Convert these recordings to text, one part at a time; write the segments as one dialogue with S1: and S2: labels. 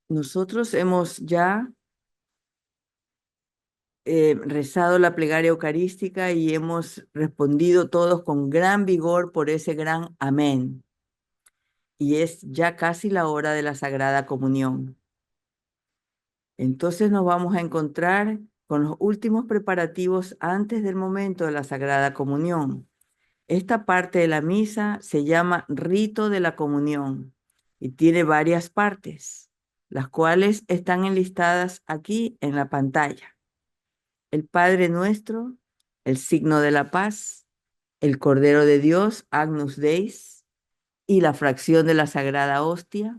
S1: Nosotros hemos ya rezado la plegaria eucarística y hemos respondido todos con gran vigor por ese gran amén. Y es ya casi la hora de la Sagrada Comunión. Entonces nos vamos a encontrar con los últimos preparativos antes del momento de la Sagrada Comunión. Esta parte de la misa se llama rito de la comunión y tiene varias partes, las cuales están enlistadas aquí en la pantalla. El Padre Nuestro, el signo de la paz, el Cordero de Dios, Agnus Deis, y la fracción de la Sagrada Hostia,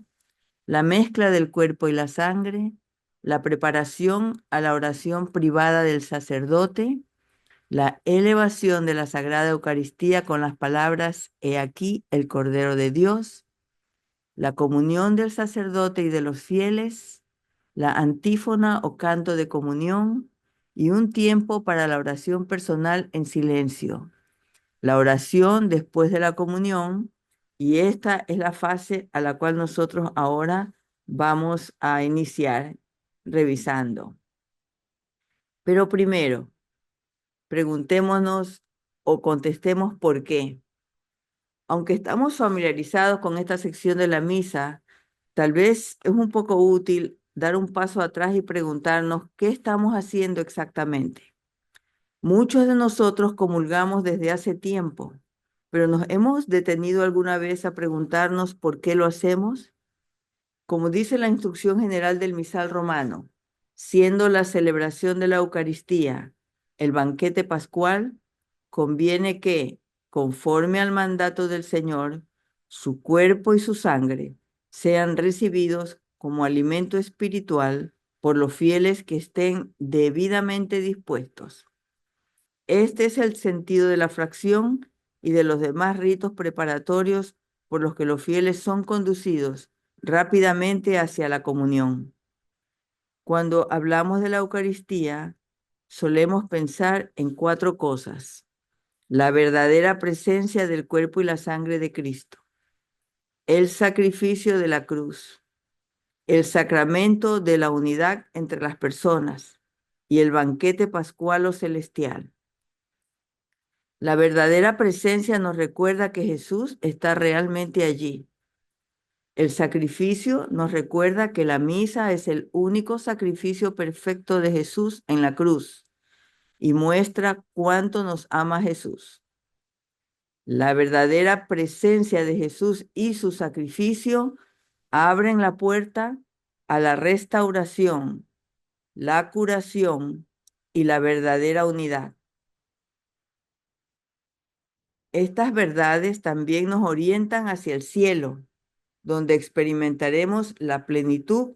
S1: la mezcla del cuerpo y la sangre, la preparación a la oración privada del sacerdote, la elevación de la Sagrada Eucaristía con las palabras «He aquí el Cordero de Dios», la comunión del sacerdote y de los fieles, la antífona o canto de comunión y un tiempo para la oración personal en silencio. La oración después de la comunión, y esta es la fase a la cual nosotros ahora vamos a iniciar revisando. Pero primero, preguntémonos o contestemos por qué. Aunque estamos familiarizados con esta sección de la misa, tal vez es un poco útil dar un paso atrás y preguntarnos qué estamos haciendo exactamente. Muchos de nosotros comulgamos desde hace tiempo, pero ¿nos hemos detenido alguna vez a preguntarnos por qué lo hacemos? Como dice la instrucción general del misal romano, siendo la celebración de la Eucaristía el banquete pascual, conviene que, conforme al mandato del Señor, su cuerpo y su sangre sean recibidos como alimento espiritual por los fieles que estén debidamente dispuestos. Este es el sentido de la fracción y de los demás ritos preparatorios por los que los fieles son conducidos rápidamente hacia la comunión. Cuando hablamos de la Eucaristía, solemos pensar en cuatro cosas: la verdadera presencia del cuerpo y la sangre de Cristo, el sacrificio de la cruz, el sacramento de la unidad entre las personas y el banquete pascual o celestial. La verdadera presencia nos recuerda que Jesús está realmente allí. El sacrificio nos recuerda que la misa es el único sacrificio perfecto de Jesús en la cruz y muestra cuánto nos ama Jesús. La verdadera presencia de Jesús y su sacrificio abren la puerta a la restauración, la curación y la verdadera unidad. Estas verdades también nos orientan hacia el cielo, donde experimentaremos la plenitud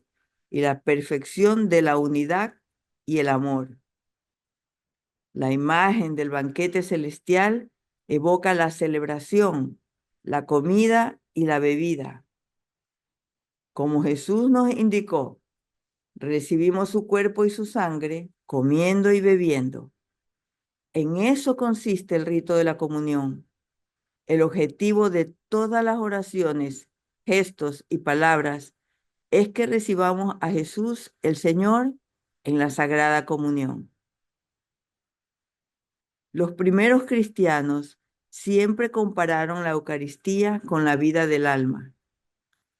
S1: y la perfección de la unidad y el amor. La imagen del banquete celestial evoca la celebración, la comida y la bebida. Como Jesús nos indicó, recibimos su cuerpo y su sangre comiendo y bebiendo. En eso consiste el rito de la comunión. El objetivo de todas las oraciones, gestos y palabras es que recibamos a Jesús, el Señor, en la Sagrada Comunión. Los primeros cristianos siempre compararon la Eucaristía con la vida del alma.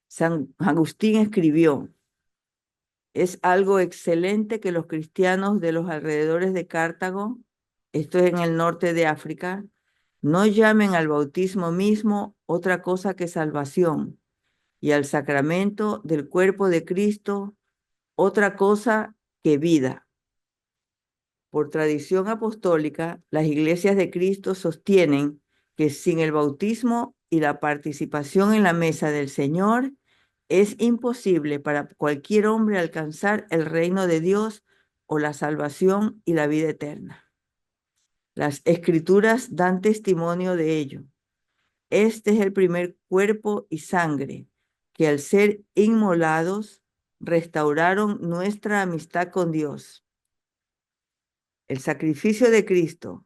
S1: San Agustín escribió: es algo excelente que los cristianos de los alrededores de Cartago, esto es en el norte de África, no llamen al bautismo mismo otra cosa que salvación y al sacramento del cuerpo de Cristo otra cosa que vida. Por tradición apostólica, las iglesias de Cristo sostienen que sin el bautismo y la participación en la mesa del Señor, es imposible para cualquier hombre alcanzar el reino de Dios o la salvación y la vida eterna. Las Escrituras dan testimonio de ello. Este es el primer cuerpo y sangre que, al ser inmolados, restauraron nuestra amistad con Dios. El sacrificio de Cristo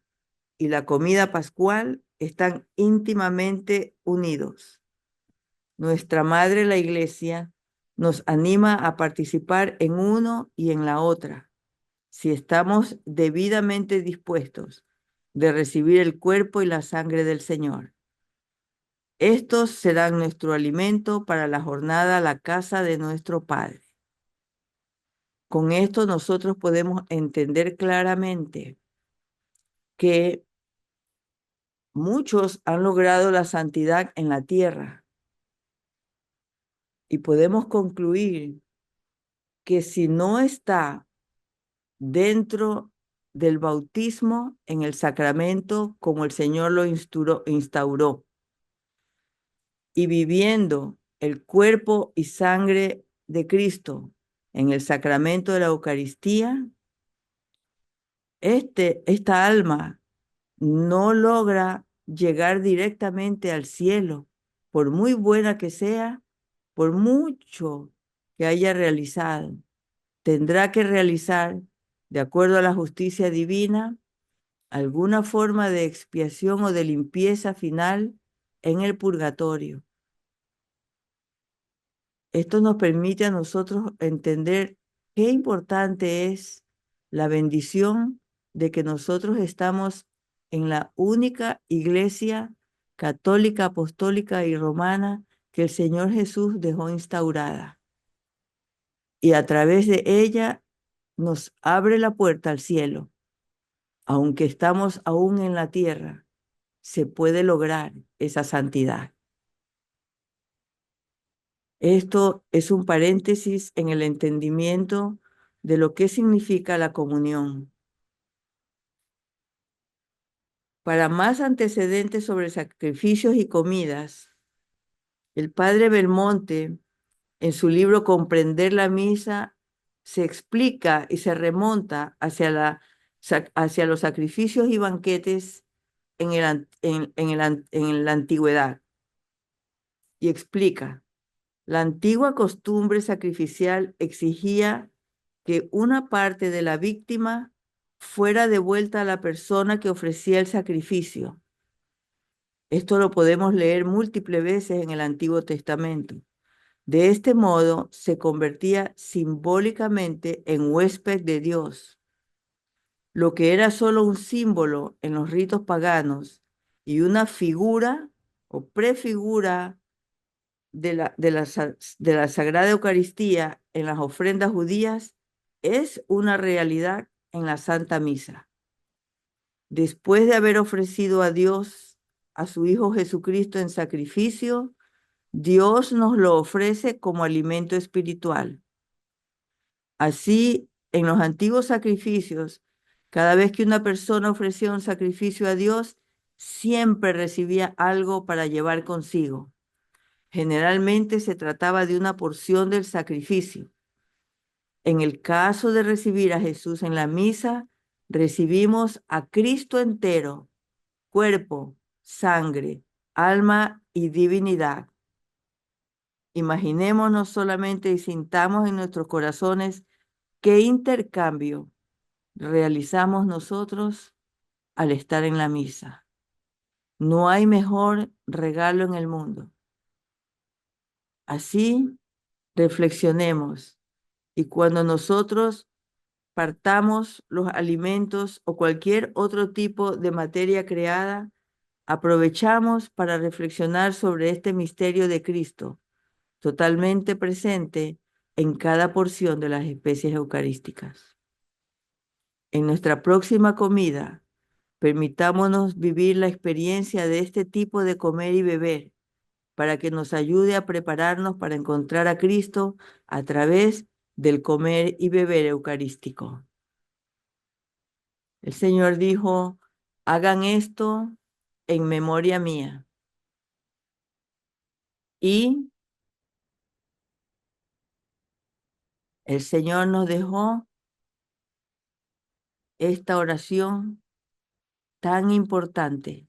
S1: y la comida pascual están íntimamente unidos. Nuestra Madre, la Iglesia, nos anima a participar en uno y en la otra, si estamos debidamente dispuestos de recibir el cuerpo y la sangre del Señor. Estos serán nuestro alimento para la jornada a la casa de nuestro Padre. Con esto nosotros podemos entender claramente que muchos han logrado la santidad en la tierra y podemos concluir que si no está dentro del bautismo en el sacramento como el Señor lo instauró y viviendo el cuerpo y sangre de Cristo en el sacramento de la Eucaristía, esta alma no logra llegar directamente al cielo, por muy buena que sea, por mucho que haya realizado. Tendrá que realizar, de acuerdo a la justicia divina, alguna forma de expiación o de limpieza final en el purgatorio. Esto nos permite a nosotros entender qué importante es la bendición de que nosotros estamos en la única iglesia católica, apostólica y romana que el Señor Jesús dejó instaurada. Y a través de ella nos abre la puerta al cielo. Aunque estamos aún en la tierra, se puede lograr esa santidad. Esto es un paréntesis en el entendimiento de lo que significa la comunión. Para más antecedentes sobre sacrificios y comidas, el padre Belmonte, en su libro Comprender la Misa, se explica y se remonta hacia los sacrificios y banquetes en la antigüedad y explica. La antigua costumbre sacrificial exigía que una parte de la víctima fuera devuelta a la persona que ofrecía el sacrificio. Esto lo podemos leer múltiples veces en el Antiguo Testamento. De este modo se convertía simbólicamente en huésped de Dios, lo que era solo un símbolo en los ritos paganos y una figura o prefigura de la Sagrada Eucaristía en las ofrendas judías es una realidad en la Santa Misa. Después de haber ofrecido a Dios a su Hijo Jesucristo en sacrificio, Dios nos lo ofrece como alimento espiritual. Así, en los antiguos sacrificios, cada vez que una persona ofrecía un sacrificio a Dios, siempre recibía algo para llevar consigo. Generalmente se trataba de una porción del sacrificio. En el caso de recibir a Jesús en la misa, recibimos a Cristo entero, cuerpo, sangre, alma y divinidad. Imaginémonos solamente y sintamos en nuestros corazones qué intercambio realizamos nosotros al estar en la misa. No hay mejor regalo en el mundo. Así, reflexionemos. Y cuando nosotros partamos los alimentos o cualquier otro tipo de materia creada, aprovechamos para reflexionar sobre este misterio de Cristo, totalmente presente en cada porción de las especies eucarísticas. En nuestra próxima comida, permitámonos vivir la experiencia de este tipo de comer y beber para que nos ayude a prepararnos para encontrar a Cristo a través del comer y beber eucarístico. El Señor dijo, hagan esto en memoria mía. Y el Señor nos dejó esta oración tan importante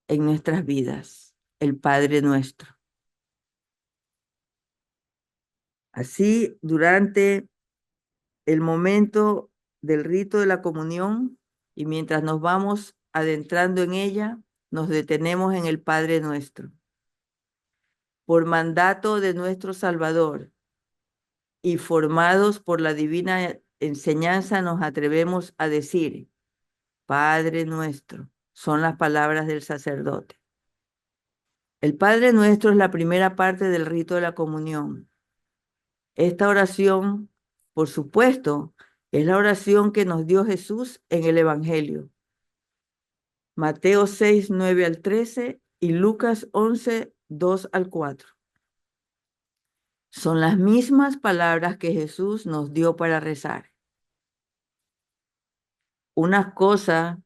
S1: en nuestras vidas, el Padre nuestro. Así, durante el momento del rito de la comunión y mientras nos vamos adentrando en ella, nos detenemos en el Padre nuestro. Por mandato de nuestro Salvador, y formados por la divina enseñanza nos atrevemos a decir, Padre nuestro, son las palabras del sacerdote. El Padre nuestro es la primera parte del rito de la comunión. Esta oración, por supuesto, es la oración que nos dio Jesús en el Evangelio. Mateo 6, 9 al 13 y Lucas 11, 2 al 4. Son las mismas palabras que Jesús nos dio para rezar. Una cosa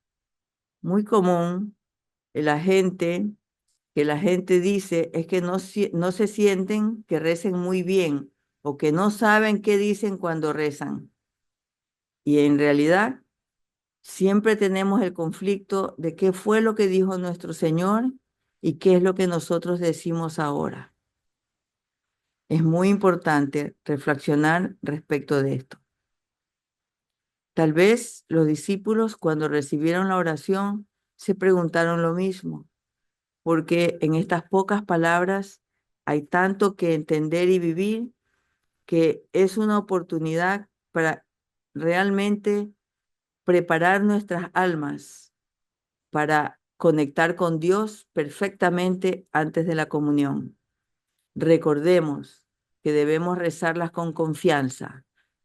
S1: muy común de que la gente dice es que no se sienten que recen muy bien o que no saben qué dicen cuando rezan. Y en realidad siempre tenemos el conflicto de qué fue lo que dijo nuestro Señor y qué es lo que nosotros decimos ahora. Es muy importante reflexionar respecto de esto. Tal vez los discípulos cuando recibieron la oración se preguntaron lo mismo, porque en estas pocas palabras hay tanto que entender y vivir que es una oportunidad para realmente preparar nuestras almas para conectar con Dios perfectamente antes de la comunión. Recordemos que debemos rezarlas con confianza,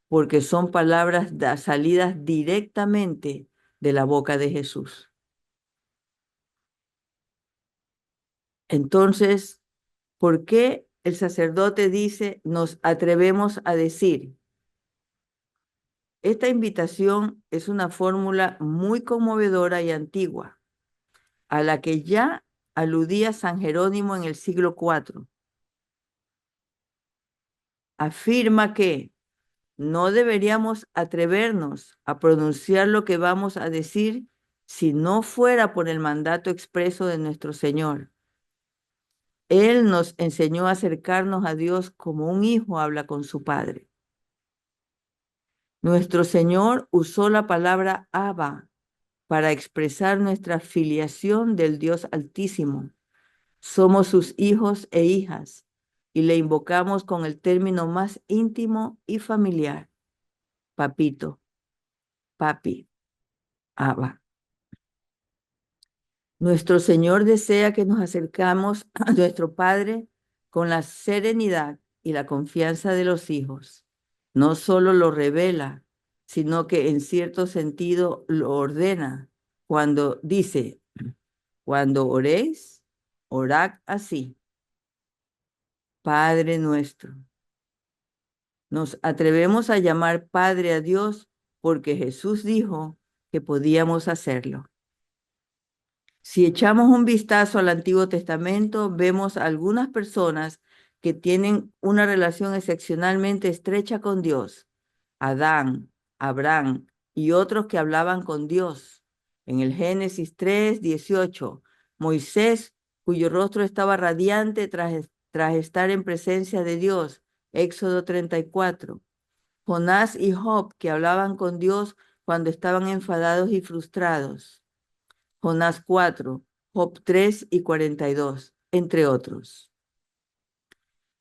S1: porque son palabras salidas directamente de la boca de Jesús. Entonces, ¿por qué el sacerdote dice, nos atrevemos a decir? Esta invitación es una fórmula muy conmovedora y antigua, a la que ya aludía San Jerónimo en el siglo IV. Afirma que no deberíamos atrevernos a pronunciar lo que vamos a decir si no fuera por el mandato expreso de nuestro Señor. Él nos enseñó a acercarnos a Dios como un hijo habla con su padre. Nuestro Señor usó la palabra Abba para expresar nuestra filiación del Dios Altísimo. Somos sus hijos e hijas y le invocamos con el término más íntimo y familiar, papito, papi, Abba. Nuestro Señor desea que nos acercamos a nuestro Padre con la serenidad y la confianza de los hijos. No solo lo revela, sino que en cierto sentido lo ordena cuando dice, cuando oréis, orad así, Padre nuestro. Nos atrevemos a llamar Padre a Dios porque Jesús dijo que podíamos hacerlo. Si echamos un vistazo al Antiguo Testamento, vemos algunas personas que tienen una relación excepcionalmente estrecha con Dios. Adán, Abraham y otros que hablaban con Dios. En el Génesis 3, 18, Moisés, cuyo rostro estaba radiante tras estar en presencia de Dios. Éxodo 34. Jonás y Job, que hablaban con Dios cuando estaban enfadados y frustrados. Jonás 4, Job 3 y 42, entre otros.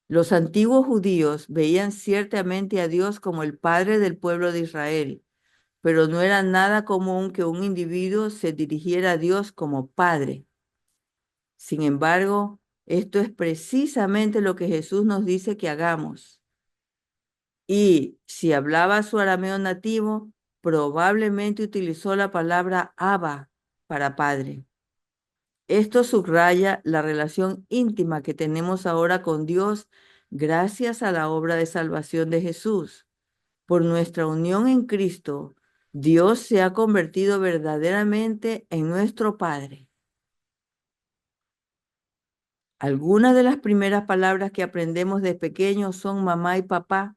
S1: Los antiguos judíos veían ciertamente a Dios como el Padre del pueblo de Israel, pero no era nada común que un individuo se dirigiera a Dios como Padre. Sin embargo, esto es precisamente lo que Jesús nos dice que hagamos. Y si hablaba su arameo nativo, probablemente utilizó la palabra Abba para Padre. Esto subraya la relación íntima que tenemos ahora con Dios gracias a la obra de salvación de Jesús. Por nuestra unión en Cristo, Dios se ha convertido verdaderamente en nuestro Padre. Algunas de las primeras palabras que aprendemos de pequeños son mamá y papá,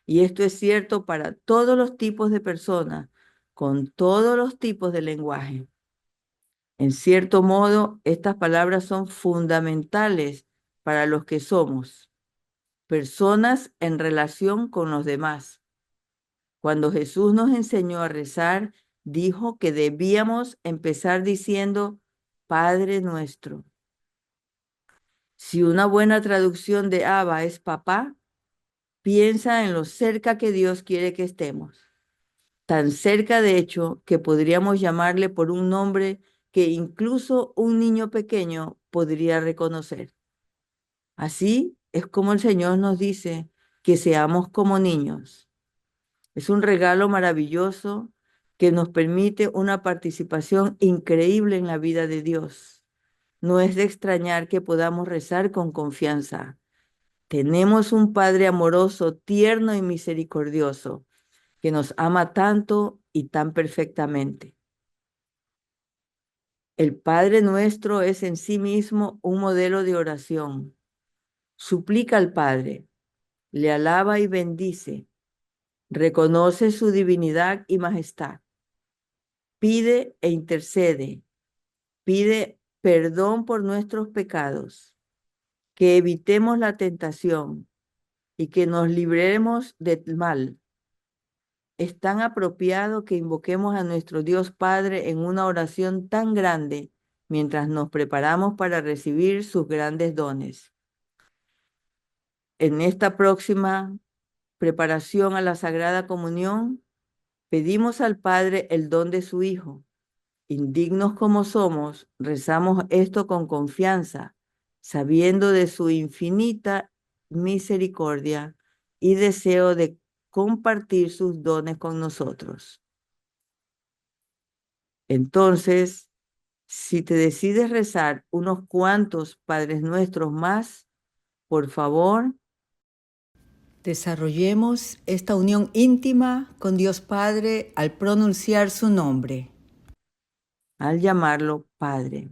S1: y esto es cierto para todos los tipos de personas, con todos los tipos de lenguaje. En cierto modo, estas palabras son fundamentales para los que somos personas en relación con los demás. Cuando Jesús nos enseñó a rezar, dijo que debíamos empezar diciendo, Padre nuestro. Si una buena traducción de Abba es papá, Piensa en lo cerca que Dios quiere que estemos. Tan cerca, de hecho, que podríamos llamarle por un nombre que incluso un niño pequeño podría reconocer. Así es como el Señor nos dice que seamos como niños. Es un regalo maravilloso que nos permite una participación increíble en la vida de Dios. No es de extrañar que podamos rezar con confianza. Tenemos un Padre amoroso, tierno y misericordioso, que nos ama tanto y tan perfectamente. El Padre nuestro es en sí mismo un modelo de oración. Suplica al Padre, le alaba y bendice, reconoce su divinidad y majestad, pide e intercede, pide perdón por nuestros pecados, que evitemos la tentación y que nos libremos del mal. Es tan apropiado que invoquemos a nuestro Dios Padre en una oración tan grande mientras nos preparamos para recibir sus grandes dones. En esta próxima preparación a la Sagrada Comunión, pedimos al Padre el don de su Hijo. Indignos como somos, rezamos esto con confianza, sabiendo de su infinita misericordia y deseo de compartir sus dones con nosotros. Entonces, si te decides rezar unos cuantos Padres Nuestros más, por favor, desarrollemos esta unión íntima con Dios Padre al pronunciar su nombre, al llamarlo Padre.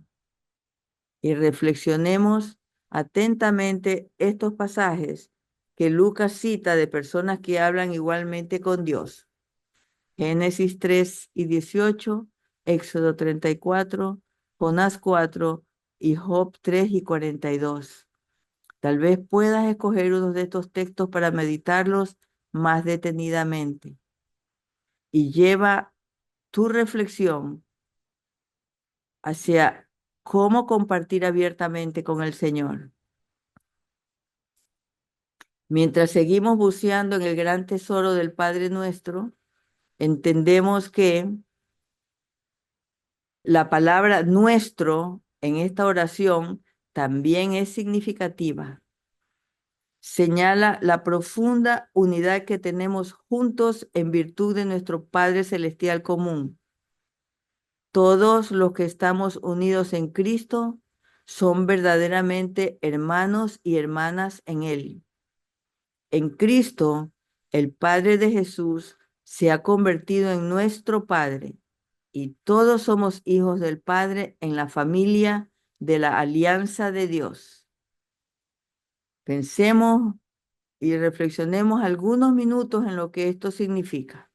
S1: Y reflexionemos atentamente estos pasajes que Lucas cita de personas que hablan igualmente con Dios. Génesis 3 y 18, Éxodo 34, Jonás 4 y Job 3 y 42. Tal vez puedas escoger uno de estos textos para meditarlos más detenidamente y lleva tu reflexión hacia cómo compartir abiertamente con el Señor. Mientras seguimos buceando en el gran tesoro del Padre Nuestro, entendemos que la palabra nuestro en esta oración también es significativa. Señala la profunda unidad que tenemos juntos en virtud de nuestro Padre Celestial común. Todos los que estamos unidos en Cristo son verdaderamente hermanos y hermanas en Él. En Cristo, el Padre de Jesús se ha convertido en nuestro Padre y todos somos hijos del Padre en la familia de la alianza de Dios. Pensemos y reflexionemos algunos minutos en lo que esto significa.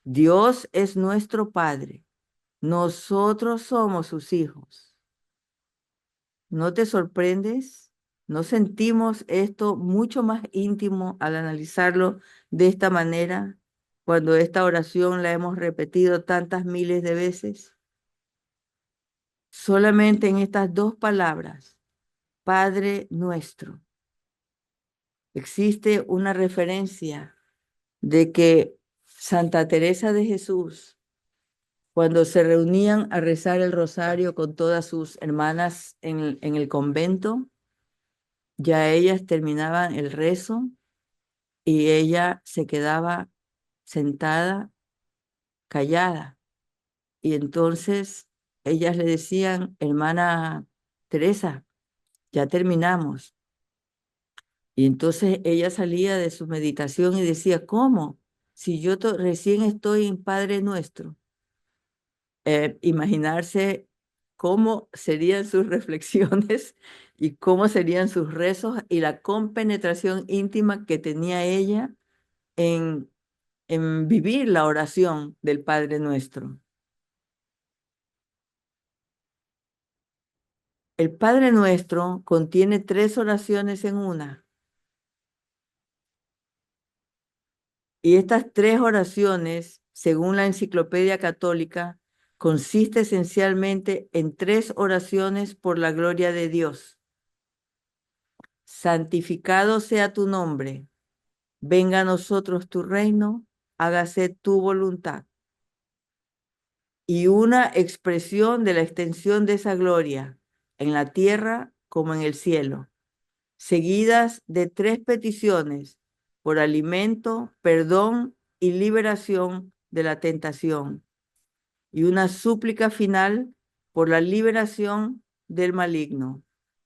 S1: Dios es nuestro Padre. Nosotros somos sus hijos. ¿No te sorprendes? ¿No sentimos esto mucho más íntimo al analizarlo de esta manera cuando esta oración la hemos repetido tantas miles de veces? Solamente en estas dos palabras, Padre nuestro, existe una referencia de que Santa Teresa de Jesús, cuando se reunían a rezar el rosario con todas sus hermanas en el convento, ya ellas terminaban el rezo y ella se quedaba sentada, callada. Y entonces ellas le decían, hermana Teresa, ya terminamos. Y entonces ella salía de su meditación y decía, ¿cómo? Si yo recién estoy en Padre Nuestro. Imaginarse cómo serían sus reflexiones y cómo serían sus rezos y la compenetración íntima que tenía ella en, en vivir la oración del Padre Nuestro. El Padre Nuestro contiene tres oraciones en una. Y estas tres oraciones, según la Enciclopedia Católica, consiste esencialmente en tres oraciones por la gloria de Dios. Santificado sea tu nombre. Venga a nosotros tu reino, hágase tu voluntad. Y una expresión de la extensión de esa gloria en la tierra como en el cielo, seguidas de tres peticiones por alimento, perdón y liberación de la tentación, y una súplica final por la liberación del maligno,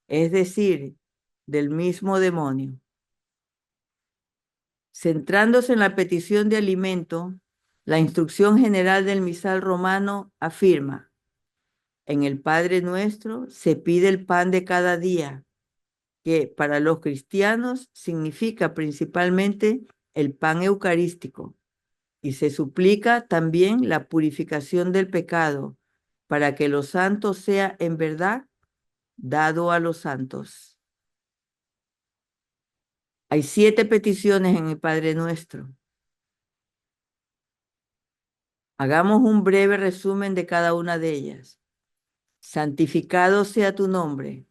S1: es decir, del mismo demonio. Centrándose en la petición de alimento, la instrucción general del misal romano afirma: en el Padre Nuestro se pide el pan de cada día, que para los cristianos significa principalmente el pan eucarístico, y se suplica también la purificación del pecado, para que lo santo sea en verdad dado a los santos. Hay 7 peticiones en el Padre Nuestro. Hagamos un breve resumen de cada una de ellas. Santificado sea tu nombre.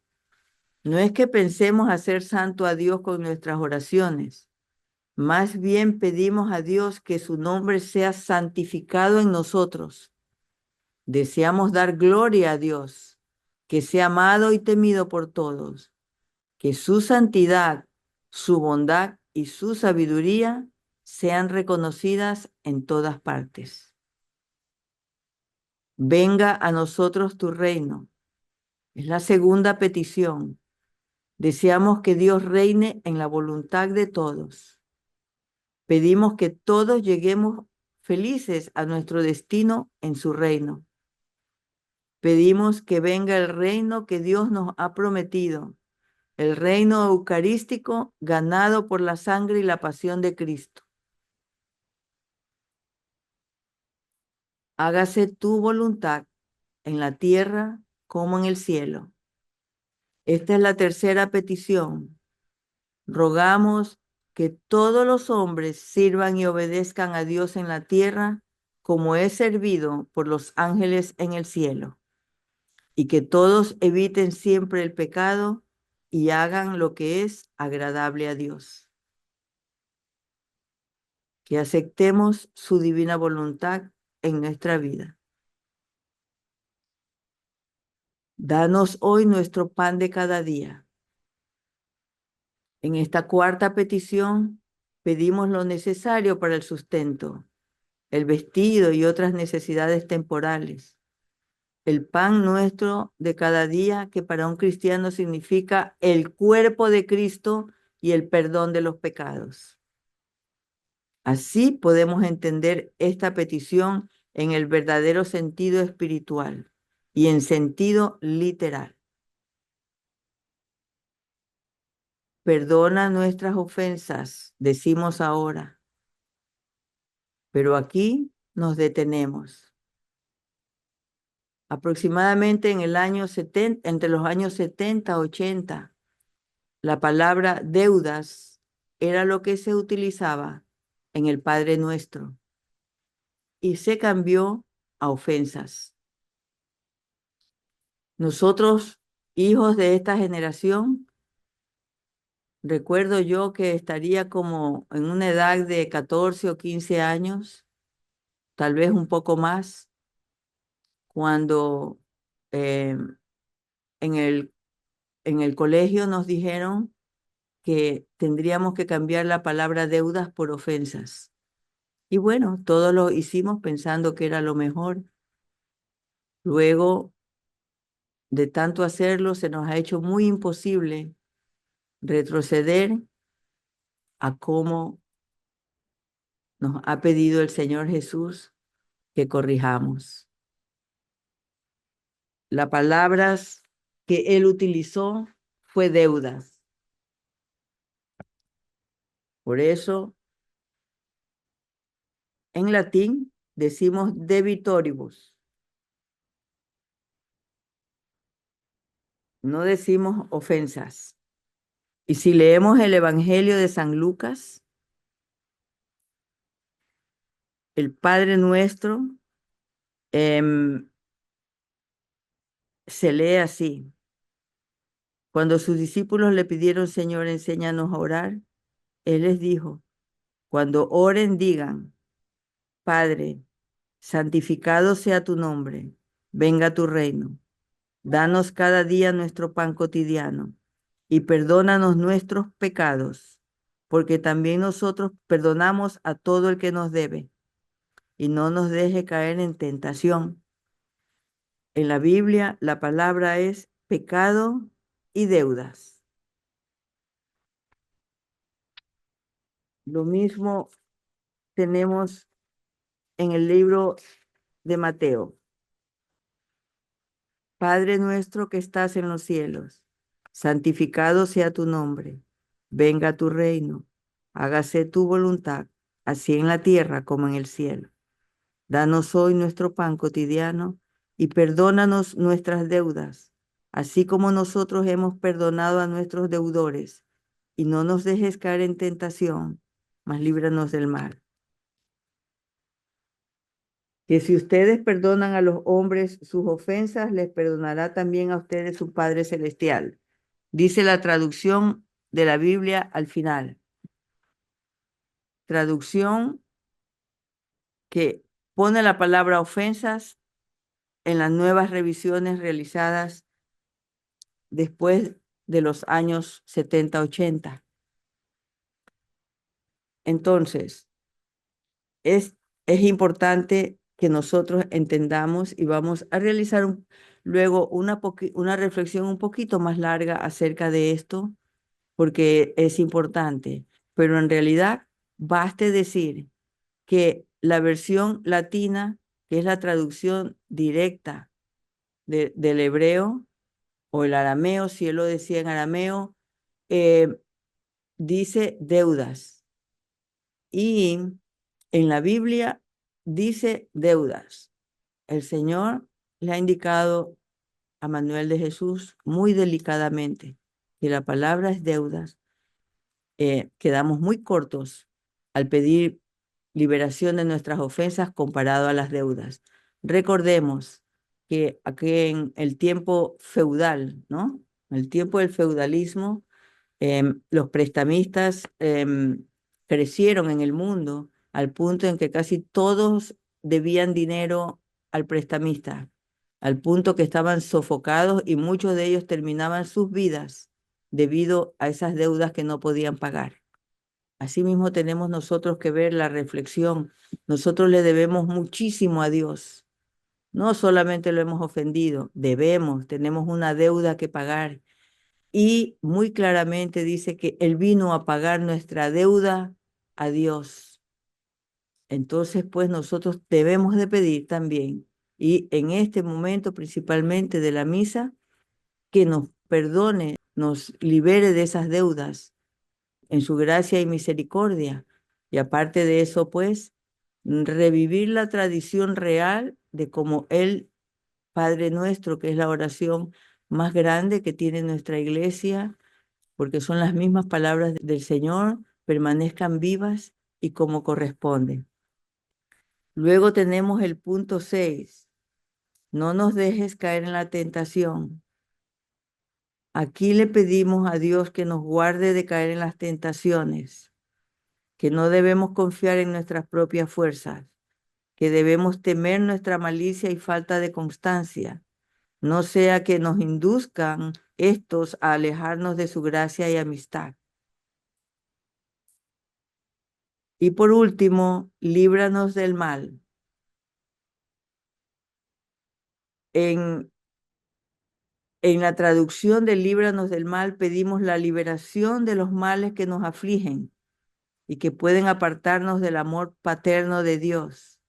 S1: No es que pensemos hacer santo a Dios con nuestras oraciones. Más bien pedimos a Dios que su nombre sea santificado en nosotros. Deseamos dar gloria a Dios, que sea amado y temido por todos, que su santidad, su bondad y su sabiduría sean reconocidas en todas partes. Venga a nosotros tu reino. Es la segunda petición. Deseamos que Dios reine en la voluntad de todos. Pedimos que todos lleguemos felices a nuestro destino en su reino. Pedimos que venga el reino que Dios nos ha prometido, el reino eucarístico ganado por la sangre y la pasión de Cristo. Hágase tu voluntad en la tierra como en el cielo. Esta es la tercera petición. Rogamos que todos los hombres sirvan y obedezcan a Dios en la tierra como es servido por los ángeles en el cielo, y que todos eviten siempre el pecado y hagan lo que es agradable a Dios. Que aceptemos su divina voluntad en nuestra vida. Danos hoy nuestro pan de cada día. En esta cuarta petición pedimos lo necesario para el sustento, el vestido y otras necesidades temporales. El pan nuestro de cada día, que para un cristiano significa el cuerpo de Cristo y el perdón de los pecados. Así podemos entender esta petición en el verdadero sentido espiritual y en sentido literal. Perdona nuestras ofensas, decimos ahora, pero aquí nos detenemos. Aproximadamente en el año 70, entre los años 70 80, la palabra deudas era lo que se utilizaba en el Padre Nuestro y se cambió a ofensas. Nosotros, hijos de esta generación, recuerdo yo que estaría como en una edad de 14 o 15 años, tal vez un poco más, cuando eh, en en el colegio nos dijeron que tendríamos que cambiar la palabra deudas por ofensas. Y bueno, todo lo hicimos pensando que era lo mejor. Luego de tanto hacerlo, se nos ha hecho muy imposible retroceder a cómo nos ha pedido el Señor Jesús que corrijamos. Las palabras que él utilizó fue deudas. Por eso, en latín decimos debitoribus. No decimos ofensas. Y si leemos el Evangelio de San Lucas, el Padre Nuestro se lee así. Cuando sus discípulos le pidieron: Señor, enséñanos a orar, él les dijo: Cuando oren, digan, Padre, santificado sea tu nombre, venga tu reino. Danos cada día nuestro pan cotidiano y perdónanos nuestros pecados, porque también nosotros perdonamos a todo el que nos debe, y no nos deje caer en tentación. En la Biblia la palabra es pecado y deudas. Lo mismo tenemos en el libro de Mateo. Padre nuestro que estás en los cielos, santificado sea tu nombre. Venga tu reino. Hágase tu voluntad, así en la tierra como en el cielo. Danos hoy nuestro pan cotidiano y perdónanos nuestras deudas, así como nosotros hemos perdonado a nuestros deudores. Y no nos dejes caer en tentación, mas líbranos del mal. Que si ustedes perdonan a los hombres sus ofensas, les perdonará también a ustedes su Padre Celestial. Dice la traducción de la Biblia al final. Traducción que pone la palabra ofensas en las nuevas revisiones realizadas después de los años 70-80. Entonces, es, es importante que nosotros entendamos y vamos a realizar luego una reflexión un poquito más larga acerca de esto, porque es importante. Pero en realidad, baste decir que la versión latina, que es la traducción directa del hebreo o el arameo, si él lo decía en arameo, eh, dice deudas. Y en la Biblia dice deudas. El Señor le ha indicado a Manuel de Jesús muy delicadamente que la palabra es deudas. Quedamos muy cortos al pedir liberación de nuestras ofensas comparado a las deudas. Recordemos que aquí en el tiempo feudal, ¿no? En el tiempo del feudalismo, los prestamistas crecieron en el mundo al punto en que casi todos debían dinero al prestamista, al punto que estaban sofocados y muchos de ellos terminaban sus vidas debido a esas deudas que no podían pagar. Asimismo tenemos nosotros que ver la reflexión. Nosotros le debemos muchísimo a Dios. No solamente lo hemos ofendido, tenemos una deuda que pagar. Y muy claramente dice que Él vino a pagar nuestra deuda a Dios. Entonces, pues nosotros debemos de pedir también, y en este momento principalmente de la misa, que nos perdone, nos libere de esas deudas en su gracia y misericordia. Y aparte de eso, pues, revivir la tradición real de como el Padre Nuestro, que es la oración más grande que tiene nuestra iglesia, porque son las mismas palabras del Señor, permanezcan vivas y como corresponde. Luego tenemos el punto 6. No nos dejes caer en la tentación. Aquí le pedimos a Dios que nos guarde de caer en las tentaciones, que no debemos confiar en nuestras propias fuerzas, que debemos temer nuestra malicia y falta de constancia, no sea que nos induzcan estos a alejarnos de su gracia y amistad. Y por último, líbranos del mal. En, en la traducción de líbranos del mal pedimos la liberación de los males que nos afligen y que pueden apartarnos del amor paterno de Dios.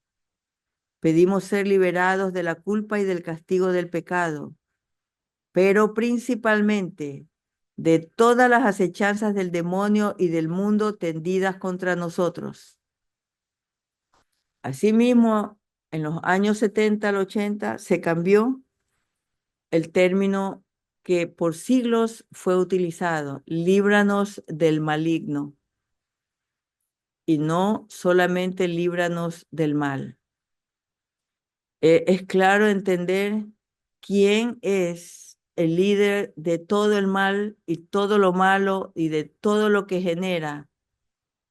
S1: Pedimos ser liberados de la culpa y del castigo del pecado, pero principalmente de todas las acechanzas del demonio y del mundo tendidas contra nosotros. Asimismo, en los años 70 al 80 se cambió el término que por siglos fue utilizado, líbranos del maligno, y no solamente líbranos del mal. Es claro entender quién es el líder de todo el mal y todo lo malo y de todo lo que genera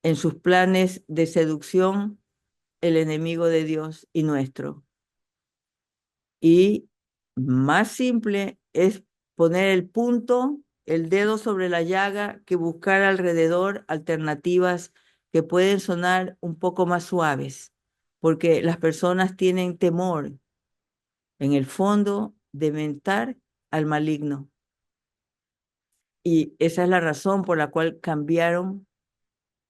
S1: en sus planes de seducción el enemigo de Dios y nuestro. Y más simple es poner el punto, el dedo sobre la llaga, que buscar alrededor alternativas que pueden sonar un poco más suaves, porque las personas tienen temor, en el fondo, de mentar al maligno. Y esa es la razón por la cual cambiaron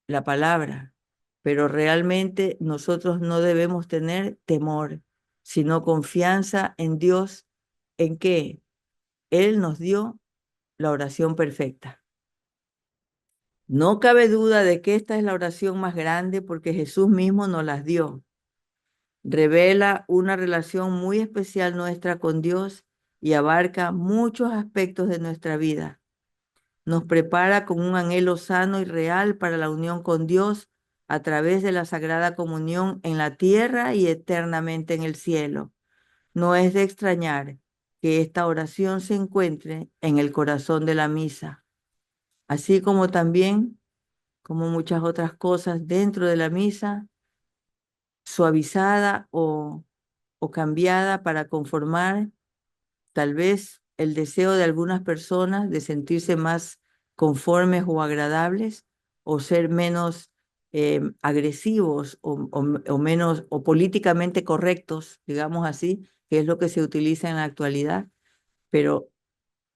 S1: la palabra. Pero realmente nosotros no debemos tener temor, sino confianza en Dios, en que Él nos dio la oración perfecta. No cabe duda de que esta es la oración más grande porque Jesús mismo nos las dio. Revela una relación muy especial nuestra con Dios y abarca muchos aspectos de nuestra vida. Nos prepara con un anhelo sano y real para la unión con Dios a través de la Sagrada Comunión en la tierra y eternamente en el cielo. No es de extrañar que esta oración se encuentre en el corazón de la misa, así como también, como muchas otras cosas dentro de la misa, suavizada o cambiada para conformar tal vez el deseo de algunas personas de sentirse más conformes o agradables o ser menos agresivos o menos o políticamente correctos, digamos así, que es lo que se utiliza en la actualidad, pero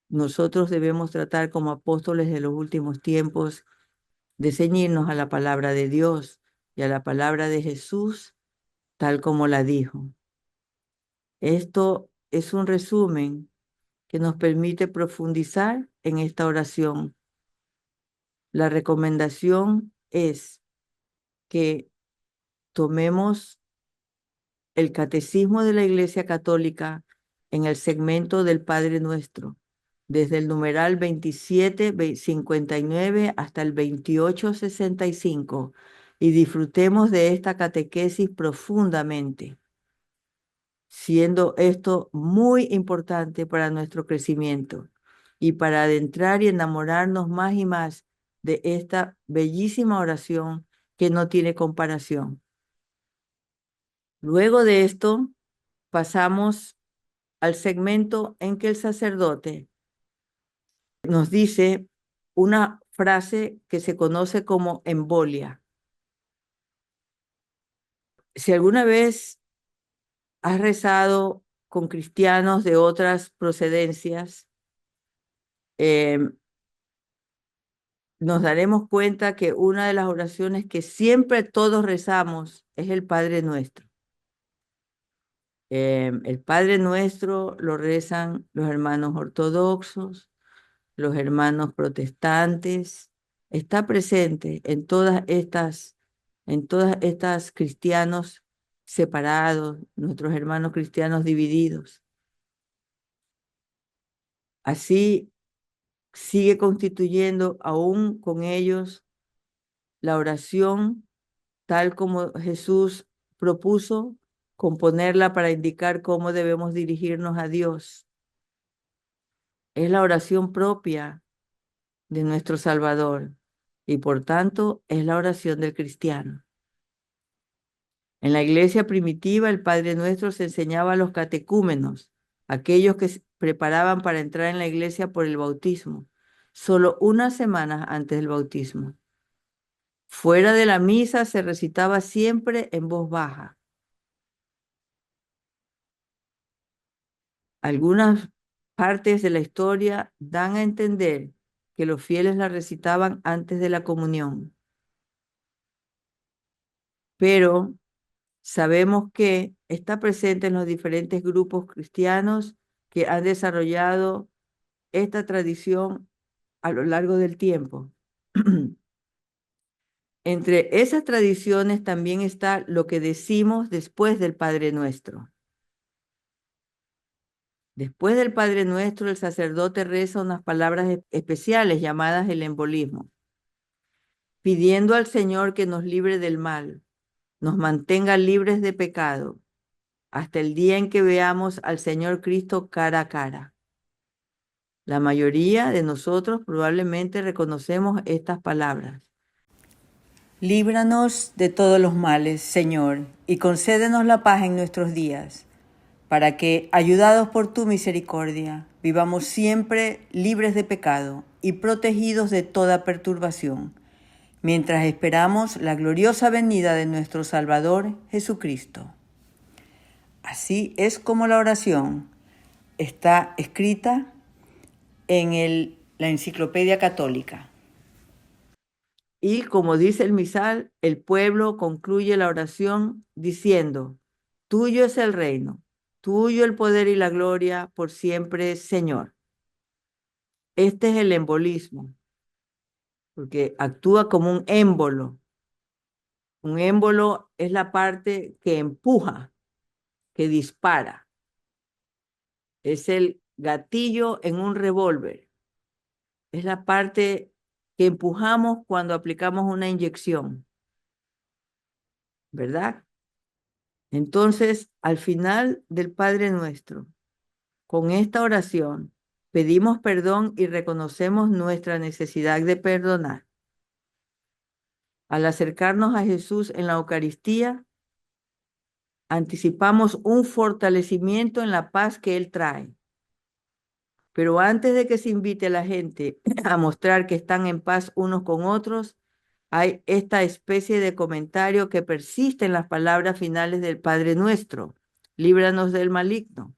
S1: nosotros debemos tratar como apóstoles de los últimos tiempos de ceñirnos a la palabra de Dios y a la palabra de Jesús tal como la dijo. Esto es un resumen que nos permite profundizar en esta oración. La recomendación es que tomemos el Catecismo de la Iglesia Católica en el segmento del Padre Nuestro, desde el numeral 2759 hasta el 2865, y disfrutemos de esta catequesis profundamente, siendo esto muy importante para nuestro crecimiento y para adentrar y enamorarnos más y más de esta bellísima oración que no tiene comparación. Luego de esto, pasamos al segmento en que el sacerdote nos dice una frase que se conoce como embolia. Si alguna vez has rezado con cristianos de otras procedencias, nos daremos cuenta que una de las oraciones que siempre todos rezamos es el Padre Nuestro. El Padre Nuestro lo rezan los hermanos ortodoxos, los hermanos protestantes, está presente en todas estas cristianos separados, nuestros hermanos cristianos divididos. Así sigue constituyendo aún con ellos la oración tal como Jesús propuso componerla para indicar cómo debemos dirigirnos a Dios. Es la oración propia de nuestro Salvador y por tanto es la oración del cristiano. En la iglesia primitiva el Padre Nuestro se enseñaba a los catecúmenos, aquellos que se preparaban para entrar en la iglesia por el bautismo, solo unas semanas antes del bautismo. Fuera de la misa se recitaba siempre en voz baja. Algunas partes de la historia dan a entender que los fieles la recitaban antes de la comunión, pero sabemos que está presente en los diferentes grupos cristianos que han desarrollado esta tradición a lo largo del tiempo. Entre esas tradiciones también está lo que decimos después del Padre Nuestro. Después del Padre Nuestro, el sacerdote reza unas palabras especiales llamadas el embolismo, pidiendo al Señor que nos libre del mal, nos mantenga libres de pecado, hasta el día en que veamos al Señor Cristo cara a cara. La mayoría de nosotros probablemente reconocemos estas palabras. Líbranos de todos los males, Señor, y concédenos la paz en nuestros días, para que, ayudados por tu misericordia, vivamos siempre libres de pecado y protegidos de toda perturbación, mientras esperamos la gloriosa venida de nuestro Salvador Jesucristo. Así es como la oración está escrita en la Enciclopedia Católica. Y como dice el misal, el pueblo concluye la oración diciendo: tuyo es el reino, tuyo el poder y la gloria por siempre, Señor. Este es el embolismo, porque actúa como un émbolo. Un émbolo es la parte que empuja, que dispara. Es el gatillo en un revólver. Es la parte que empujamos cuando aplicamos una inyección, ¿verdad? Entonces, al final del Padre Nuestro, con esta oración, pedimos perdón y reconocemos nuestra necesidad de perdonar. Al acercarnos a Jesús en la Eucaristía, anticipamos un fortalecimiento en la paz que Él trae. Pero antes de que se invite a la gente a mostrar que están en paz unos con otros, hay esta especie de comentario que persiste en las palabras finales del Padre Nuestro: líbranos del maligno.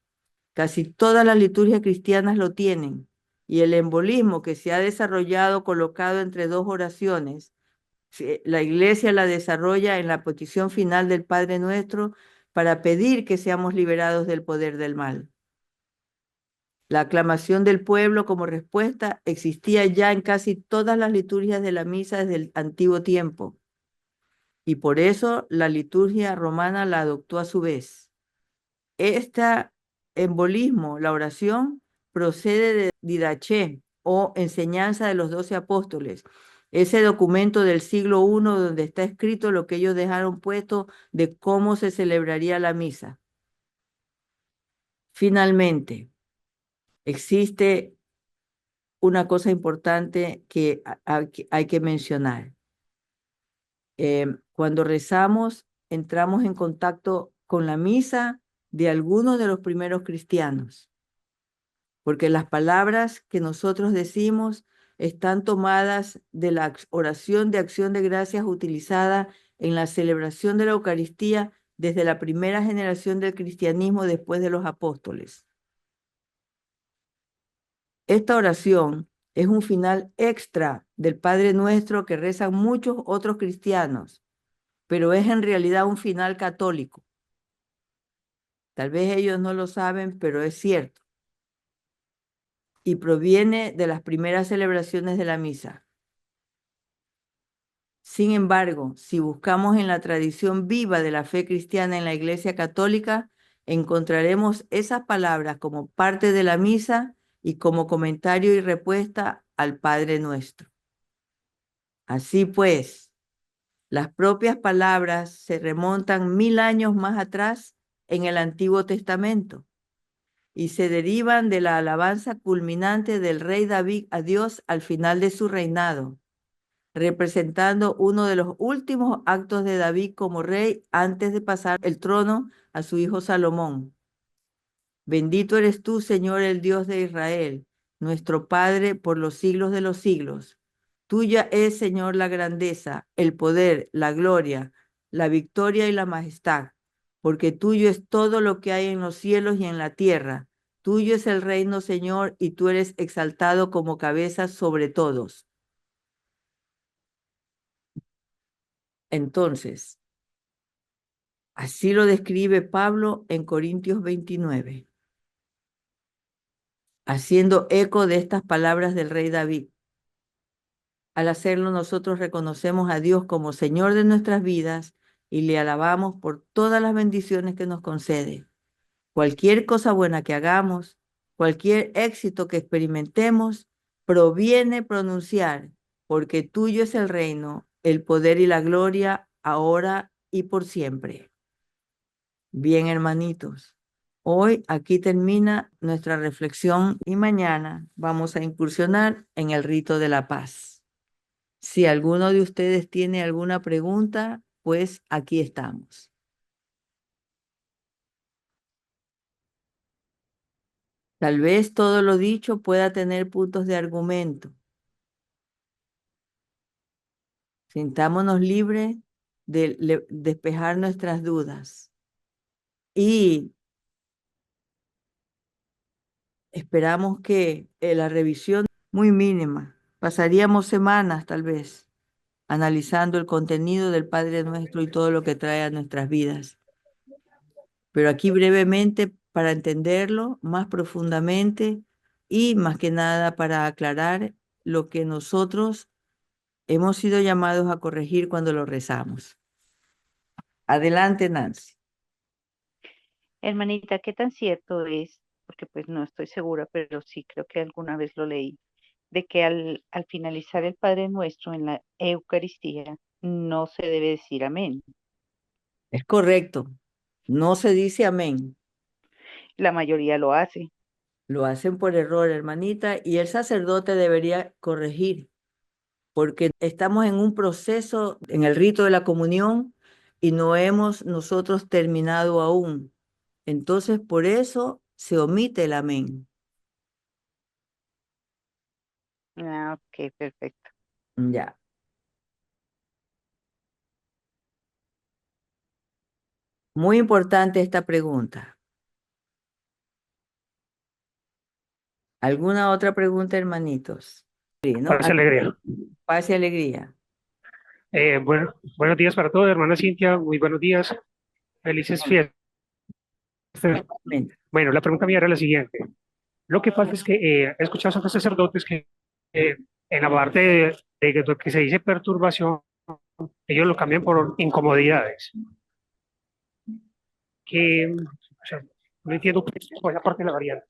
S1: Casi todas las liturgias cristianas lo tienen, y el embolismo que se ha desarrollado colocado entre dos oraciones, la Iglesia la desarrolla en la petición final del Padre Nuestro para pedir que seamos liberados del poder del mal. La aclamación del pueblo como respuesta existía ya en casi todas las liturgias de la misa desde el antiguo tiempo, y por eso la liturgia romana la adoptó a su vez. Este embolismo, la oración, procede de Didaché, o Enseñanza de los 12 Apóstoles, ese documento del siglo I donde está escrito lo que ellos dejaron puesto de cómo se celebraría la misa. Finalmente, existe una cosa importante que hay que mencionar. Cuando rezamos, entramos en contacto con la misa de algunos de los primeros cristianos, porque las palabras que nosotros decimos están tomadas de la oración de acción de gracias utilizada en la celebración de la Eucaristía desde la primera generación del cristianismo después de los apóstoles. Esta oración es un final extra del Padre Nuestro que rezan muchos otros cristianos, pero es en realidad un final católico. Tal vez ellos no lo saben, pero es cierto. Y proviene de las primeras celebraciones de la misa. Sin embargo, si buscamos en la tradición viva de la fe cristiana en la Iglesia Católica, encontraremos esas palabras como parte de la misa y como comentario y respuesta al Padre Nuestro. Así pues, las propias palabras se remontan 1000 años más atrás en el Antiguo Testamento y se derivan de la alabanza culminante del rey David a Dios al final de su reinado, representando uno de los últimos actos de David como rey antes de pasar el trono a su hijo Salomón. Bendito eres tú, Señor, el Dios de Israel, nuestro Padre por los siglos de los siglos. Tuya es, Señor, la grandeza, el poder, la gloria, la victoria y la majestad, porque tuyo es todo lo que hay en los cielos y en la tierra. Tuyo es el reino, Señor, y tú eres exaltado como cabeza sobre todos. Entonces, así lo describe Pablo en Corintios 29, haciendo eco de estas palabras del rey David. Al hacerlo, nosotros reconocemos a Dios como Señor de nuestras vidas y le alabamos por todas las bendiciones que nos concede. Cualquier cosa buena que hagamos, cualquier éxito que experimentemos, proviene pronunciar, porque tuyo es el reino, el poder y la gloria, ahora y por siempre. Bien, hermanitos, hoy aquí termina nuestra reflexión y mañana vamos a incursionar en el rito de la paz. Si alguno de ustedes tiene alguna pregunta, pues aquí estamos. Tal vez todo lo dicho pueda tener puntos de argumento. Sintámonos libres de despejar nuestras dudas y esperamos que la revisión muy mínima, pasaríamos semanas tal vez analizando el contenido del Padre Nuestro y todo lo que trae a nuestras vidas. Pero aquí brevemente para entenderlo más profundamente y más que nada para aclarar lo que nosotros hemos sido llamados a corregir cuando lo rezamos. Adelante, Nancy.
S2: Hermanita, ¿qué tan cierto es? Porque pues no estoy segura, pero sí creo que alguna vez lo leí, de que al finalizar el Padre Nuestro en la Eucaristía no se debe decir amén.
S1: Es correcto. No se dice amén.
S2: La mayoría lo hace.
S1: Lo hacen por error, hermanita, y el sacerdote debería corregir, porque estamos en un proceso, en el rito de la comunión, y no hemos nosotros terminado aún. Entonces, por eso se omite el amén.
S2: Ah, ok, perfecto.
S1: Ya. Muy importante esta pregunta. ¿Alguna otra pregunta, hermanitos? Sí, ¿no?
S3: Paz y alegría.
S1: Paz y alegría.
S3: Bueno, buenos días para todos, hermana Cintia, muy buenos días, felices fiestas.
S1: Amén.
S3: Bueno, la pregunta mía era la siguiente. Lo que pasa es que he escuchado a otros sacerdotes que en la parte de lo que se dice perturbación, ellos lo cambian por incomodidades, que, o sea, no entiendo cuál es la parte de la variante.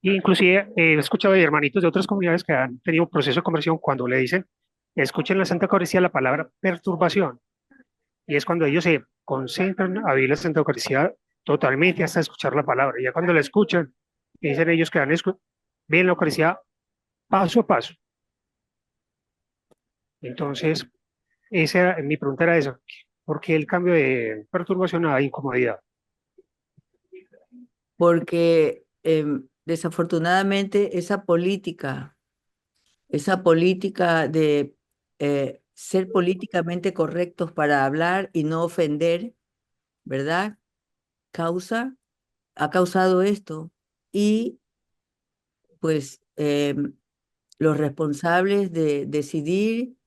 S3: Y inclusive he escuchado de hermanitos de otras comunidades que han tenido un proceso de conversión cuando le dicen, escuchen en la Santa Eucaristía la palabra perturbación. Y es cuando ellos se concentran a vivir la Santa Eucaristía totalmente hasta escuchar la palabra. Y ya cuando la escuchan, dicen ellos que ven la Eucaristía paso a paso. Entonces, mi pregunta era esa. ¿Por qué el cambio de perturbación a incomodidad?
S1: Porque desafortunadamente esa política de ser políticamente correctos para hablar y no ofender, ¿verdad? Causa, ha causado esto. Y pues los responsables de decidir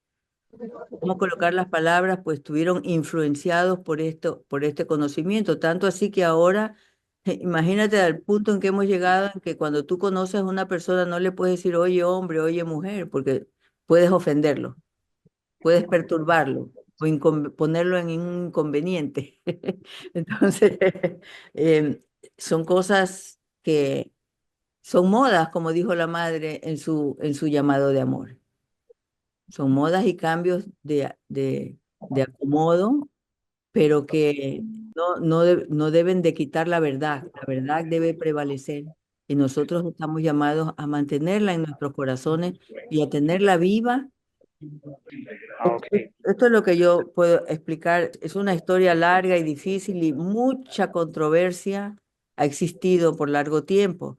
S1: cómo colocar las palabras, pues estuvieron influenciados por esto, por este conocimiento, tanto así que ahora, imagínate al punto en que hemos llegado, en que cuando tú conoces a una persona no le puedes decir, oye hombre, oye mujer, porque puedes ofenderlo, puedes perturbarlo o ponerlo en un inconveniente. Entonces, em, son cosas que son modas, como dijo la madre en su llamado de amor. Son modas y cambios de acomodo, pero que no deben de quitar la verdad. La verdad debe prevalecer y nosotros estamos llamados a mantenerla en nuestros corazones y a tenerla viva.
S3: Ah, ok.
S1: Esto es lo que yo puedo explicar. Es una historia larga y difícil y mucha controversia ha existido por largo tiempo.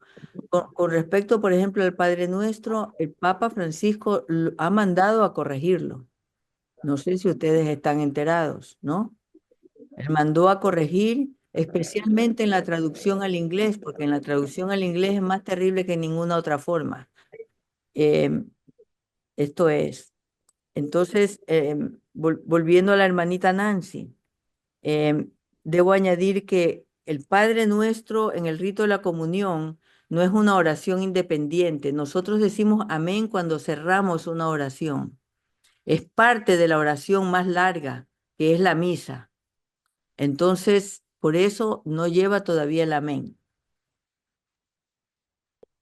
S1: Con respecto, por ejemplo, al Padre Nuestro, el Papa Francisco ha mandado a corregirlo. No sé si ustedes están enterados, ¿no? Él mandó a corregir, especialmente en la traducción al inglés, porque en la traducción al inglés es más terrible que en ninguna otra forma. Em, esto es. Entonces, volviendo a la hermanita Nancy, em, debo añadir que el Padre Nuestro en el rito de la comunión no es una oración independiente. Nosotros decimos amén cuando cerramos una oración. Es parte de la oración más larga, que es la misa. Entonces, por eso no lleva todavía el amén.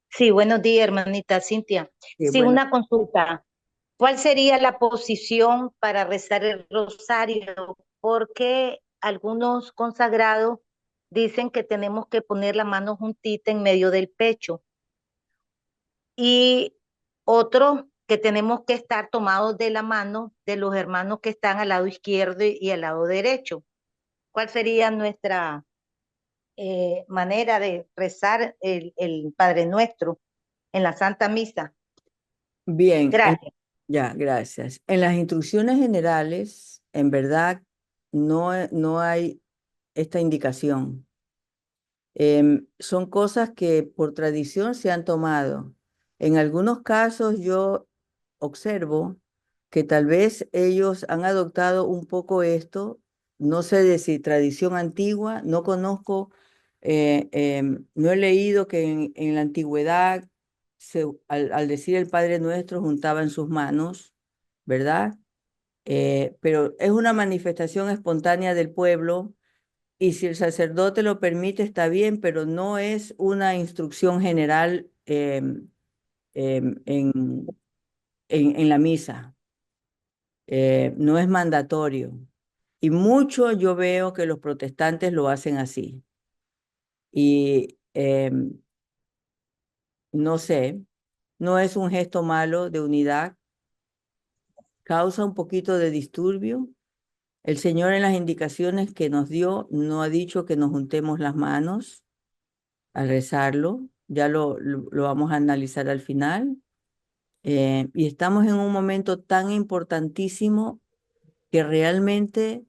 S4: Sí, buenos días, hermanita Cintia. Sí,
S1: Bueno,
S4: una consulta. ¿Cuál sería la posición para rezar el rosario? Porque algunos consagrados dicen que tenemos que poner la mano juntita en medio del pecho y otros que tenemos que estar tomados de la mano de los hermanos que están al lado izquierdo y al lado derecho. ¿Cuál sería nuestra manera de rezar el Padre Nuestro en la Santa Misa?
S1: Bien,
S4: Gracias.
S1: ya, gracias. En las instrucciones generales, en verdad, no hay esta indicación. Son cosas que por tradición se han tomado. En algunos casos yo observo que tal vez ellos han adoptado un poco esto, no sé de si tradición antigua, no conozco, no he leído que en la antigüedad al decir el Padre Nuestro juntaban sus manos, ¿verdad? Pero es una manifestación espontánea del pueblo y si el sacerdote lo permite, está bien, pero no es una instrucción general em, en, en la misa. No es mandatorio. Y mucho yo veo que los protestantes lo hacen así. Y no sé, no es un gesto malo de unidad, causa un poquito de disturbio. El Señor en las indicaciones que nos dio no ha dicho que nos juntemos las manos al rezarlo, ya lo vamos a analizar al final. Y estamos en un momento tan importantísimo que realmente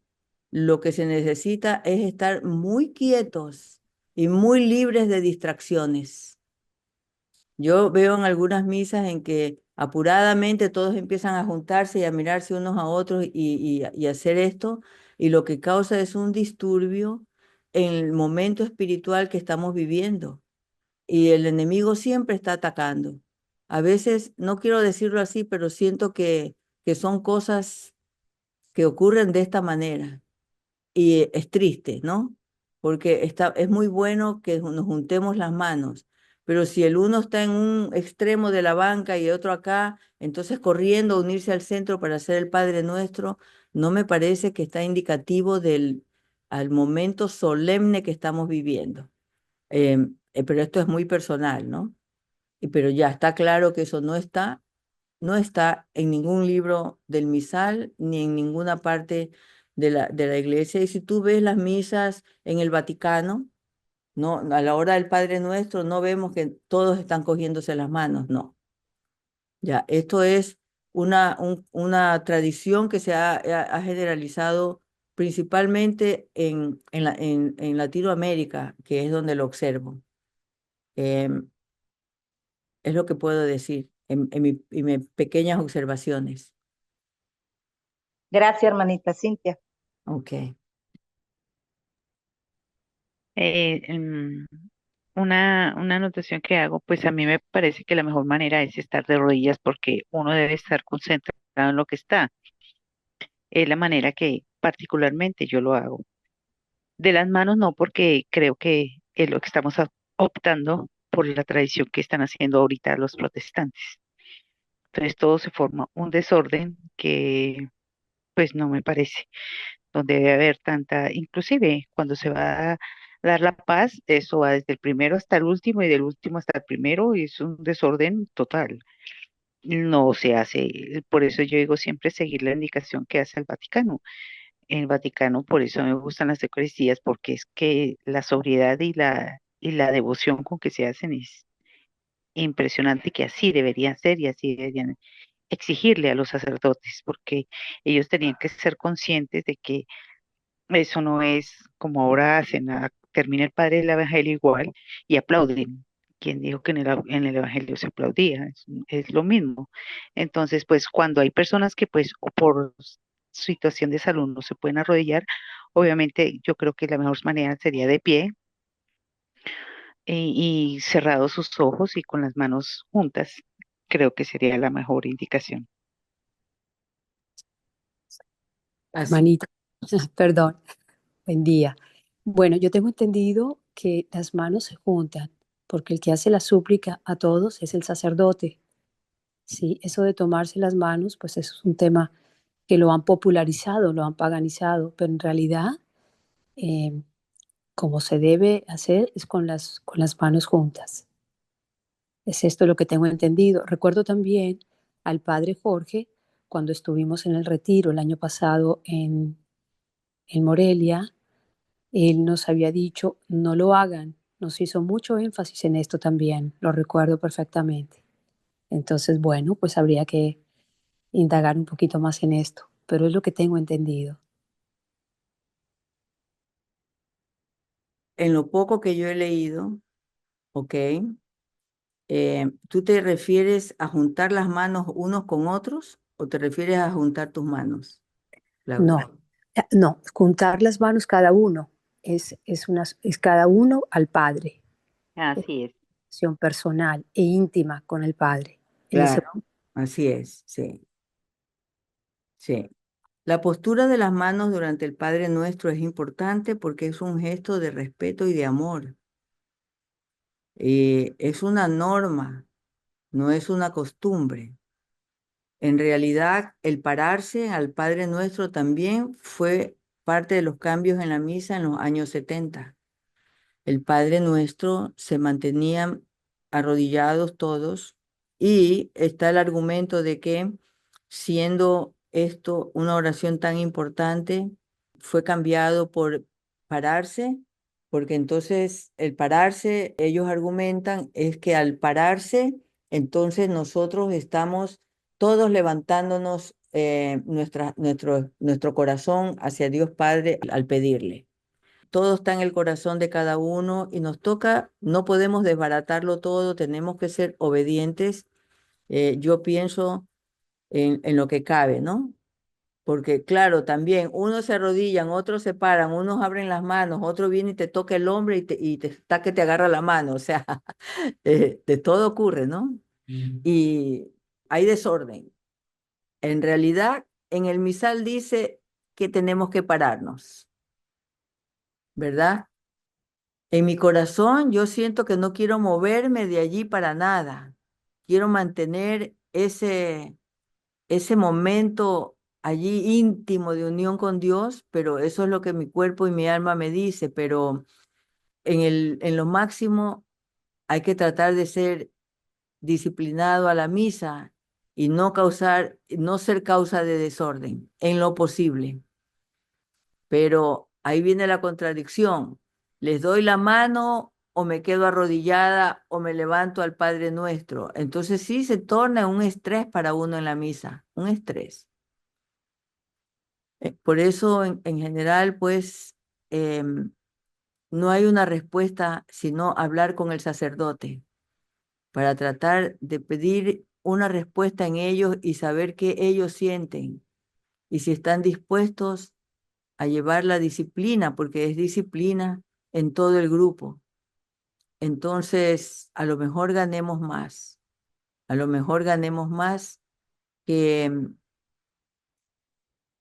S1: lo que se necesita es estar muy quietos y muy libres de distracciones. Yo veo en algunas misas en que apuradamente todos empiezan a juntarse y a mirarse unos a otros y hacer esto, y lo que causa es un disturbio en el momento espiritual que estamos viviendo y el enemigo siempre está atacando. A veces, no quiero decirlo así, pero siento que son cosas que ocurren de esta manera y es triste, ¿no? Porque es muy bueno que nos juntemos las manos, pero si el uno está en un extremo de la banca y el otro acá, entonces corriendo a unirse al centro para hacer el Padre Nuestro, no me parece que está indicativo al momento solemne que estamos viviendo. Pero esto es muy personal, ¿no? Pero ya está claro que eso no está en ningún libro del misal ni en ninguna parte de la iglesia. Y si tú ves las misas en el Vaticano, no, a la hora del Padre Nuestro no vemos que todos están cogiéndose las manos, no. Ya, esto es una tradición que se ha generalizado principalmente en Latinoamérica, que es donde lo observo. Em, Es lo que puedo decir en mis pequeñas observaciones.
S4: Gracias, hermanita Cintia.
S1: Ok.
S2: Eh, em, una anotación que hago, pues a mí me parece que la mejor manera es estar de rodillas porque uno debe estar concentrado en lo que está. Es la manera que particularmente yo lo hago. De las manos no, porque creo que es lo que estamos optando por la tradición que están haciendo ahorita los protestantes. Entonces todo se forma un desorden que pues no me parece, donde debe haber tanta, inclusive cuando se va a dar la paz, eso va desde el primero hasta el último y del último hasta el primero y es un desorden total. No se hace, por eso yo digo siempre seguir la indicación que hace el Vaticano. El Vaticano, por eso me gustan las Eucaristías, porque es que la sobriedad y la devoción con que se hacen es impresionante, que así deberían ser y así deberían exigirle a los sacerdotes, porque ellos tenían que ser conscientes de que eso no es como ahora hacen, termina el padre del evangelio igual y aplauden. ¿Quién dijo que en el evangelio se aplaudía? Es lo mismo. Entonces, pues cuando hay personas que pues o por situación de salud no se pueden arrodillar, obviamente yo creo que la mejor manera sería de pie y cerrados sus ojos y con las manos juntas. Creo que sería la mejor indicación.
S1: Así.
S5: Hermanita, perdón, buen día. Bueno, yo tengo entendido que las manos se juntan, porque el que hace la súplica a todos es el sacerdote. Sí, eso de tomarse las manos, pues eso es un tema que lo han popularizado, lo han paganizado, pero en realidad, eh, como se debe hacer es con las manos juntas. Es esto lo que tengo entendido. Recuerdo también al padre Jorge cuando estuvimos en el retiro el año pasado en Morelia. Él nos había dicho, no lo hagan. Nos hizo mucho énfasis en esto también, lo recuerdo perfectamente. Entonces, bueno, pues habría que indagar un poquito más en esto, pero es lo que tengo entendido.
S1: En lo poco que yo he leído, ¿ok? ¿Tú te refieres a juntar las manos unos con otros o te refieres a juntar tus manos, Laura?
S5: No, no, juntar las manos cada uno es cada uno al Padre, es
S2: Así es.
S5: una relación personal e íntima con el Padre. En ese,
S1: Claro, así es, sí, sí. La postura de las manos durante el Padre Nuestro es importante porque es un gesto de respeto y de amor. Es una norma, no es una costumbre. En realidad, el pararse al Padre Nuestro también fue parte de los cambios en la misa en los años 70. El Padre Nuestro se mantenían arrodillados todos y está el argumento de que siendo esto una oración tan importante, fue cambiado por pararse, porque entonces el pararse, ellos argumentan, es que al pararse, entonces nosotros estamos todos levantándonos nuestro corazón hacia Dios Padre al pedirle. Todo está en el corazón de cada uno y nos toca, no podemos desbaratarlo todo, tenemos que ser obedientes. Yo pienso en lo que cabe, ¿no? Porque claro, también unos se arrodillan, otros se paran, unos abren las manos, otro viene y te toca el hombro y te está que te agarra la mano, o sea, de todo ocurre, ¿no? Y hay desorden. En realidad, en el misal dice que tenemos que pararnos, ¿verdad? En mi corazón yo siento que no quiero moverme de allí para nada. Quiero mantener ese momento allí íntimo de unión con Dios, pero eso es lo que mi cuerpo y mi alma me dice, pero en lo máximo hay que tratar de ser disciplinado a la misa y no ser causa de desorden en lo posible. Pero ahí viene la contradicción. ¿Les doy la mano o me quedo arrodillada o me levanto al Padre Nuestro? Entonces sí se torna un estrés para uno en la misa, un estrés. Por eso en general, pues, no hay una respuesta sino hablar con el sacerdote para tratar de pedir una respuesta en ellos y saber qué ellos sienten y si están dispuestos a llevar la disciplina, porque es disciplina en todo el grupo. Entonces, a lo mejor ganemos más, a lo mejor ganemos más que